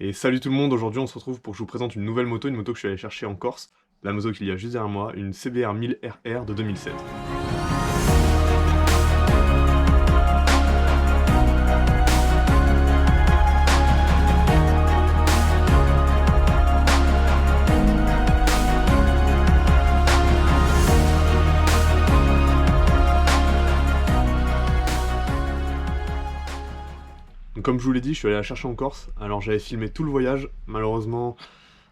Et salut tout le monde, aujourd'hui on se retrouve pour que je vous présente une nouvelle moto, une moto que je suis allé chercher en Corse, la moto qu'il y a juste derrière moi, une CBR 1000RR de 2007. Donc comme je vous l'ai dit, je suis allé la chercher en Corse, alors j'avais filmé tout le voyage, malheureusement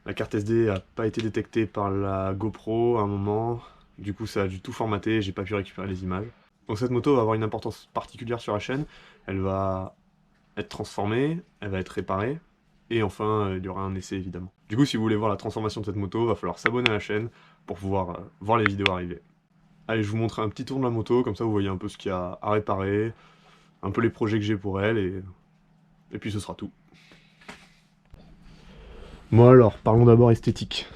la carte SD n'a pas été détectée par la GoPro à un moment, du coup ça a dû tout formater, j'ai pas pu récupérer les images. Donc cette moto va avoir une importance particulière sur la chaîne, elle va être transformée, elle va être réparée, et enfin il y aura un essai évidemment. Du coup si vous voulez voir la transformation de cette moto, va falloir s'abonner à la chaîne pour pouvoir voir les vidéos arriver. Allez, je vous montre un petit tour de la moto, comme ça vous voyez un peu ce qu'il y a à réparer, un peu les projets que j'ai pour elle, et puis ce sera tout. Moi alors, parlons d'abord esthétique.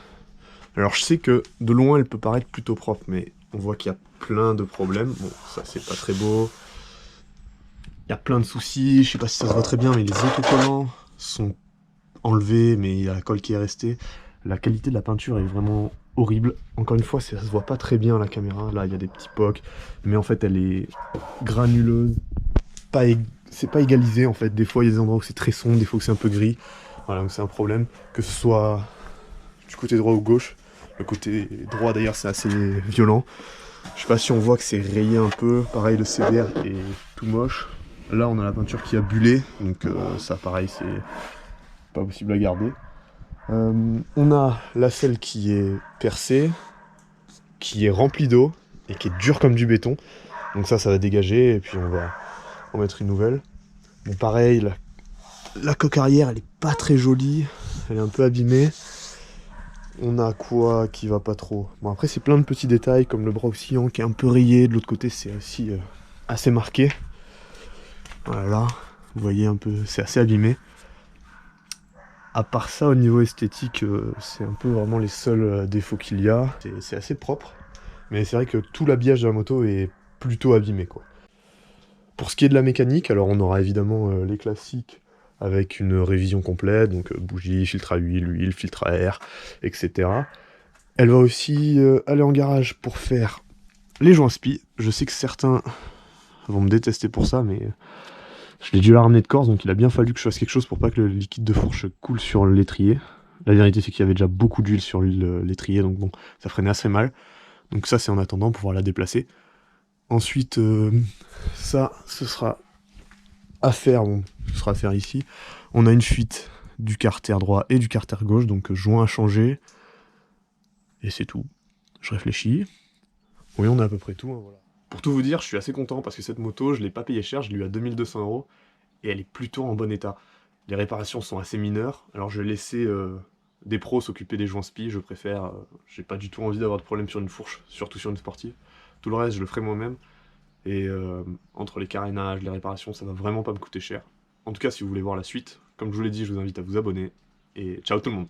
Alors je sais que de loin elle peut paraître plutôt propre, mais on voit qu'il y a plein de problèmes. Bon, ça c'est pas très beau. Il y a plein de soucis, je sais pas si ça se voit très bien, mais les autocollants sont enlevés, mais il y a la colle qui est restée. La qualité de la peinture est vraiment horrible. Encore une fois, ça se voit pas très bien à la caméra. Là, il y a des petits pocs, mais en fait elle est granuleuse. C'est pas égalisé en fait. Des fois il y a des endroits où c'est très sombre, des fois où c'est un peu gris. Voilà, donc c'est un problème. Que ce soit du côté droit ou gauche. Le côté droit d'ailleurs c'est assez violent. Je sais pas si on voit que c'est rayé un peu. Pareil, le CBR est tout moche. Là on a la peinture qui a bullé. Donc ça pareil c'est pas possible à garder. On a la selle qui est percée, qui est remplie d'eau et qui est dure comme du béton. Donc ça va dégager et puis on va en mettre une nouvelle. Bon pareil, la coque arrière elle est pas très jolie, elle est un peu abîmée. On a quoi qui va pas trop. Bon après c'est plein de petits détails comme le bras oscillant qui est un peu rayé, de l'autre côté c'est aussi assez marqué. Voilà, vous voyez un peu, c'est assez abîmé. À part ça au niveau esthétique, c'est un peu vraiment les seuls défauts qu'il y a. C'est assez propre, mais c'est vrai que tout l'habillage de la moto est plutôt abîmé quoi. Pour ce qui est de la mécanique, alors on aura évidemment les classiques avec une révision complète, donc bougie, filtre à huile, filtre à air, etc. Elle va aussi aller en garage pour faire les joints spi. Je sais que certains vont me détester pour ça, mais je l'ai dû la ramener de Corse, donc il a bien fallu que je fasse quelque chose pour pas que le liquide de fourche coule sur l'étrier. La vérité c'est qu'il y avait déjà beaucoup d'huile sur l'étrier, donc bon, ça freinait assez mal. Donc ça c'est en attendant pour pouvoir la déplacer. Ensuite, ça, ce sera à faire, bon, ce sera à faire ici. On a une fuite du carter droit et du carter gauche, donc joint à changer. Et c'est tout. Je réfléchis. Oui, on a à peu près tout, hein, voilà. Pour tout vous dire, je suis assez content parce que cette moto, je l'ai pas payée cher, je l'ai eu à 2200 € et elle est plutôt en bon état. Les réparations sont assez mineures, alors je vais laisser des pros s'occuper des joints spi, je préfère. J'ai pas du tout envie d'avoir de problème sur une fourche, surtout sur une sportive. Tout le reste, je le ferai moi-même. Et entre les carénages, les réparations, ça va vraiment pas me coûter cher. En tout cas, si vous voulez voir la suite, comme je vous l'ai dit, je vous invite à vous abonner. Et ciao tout le monde!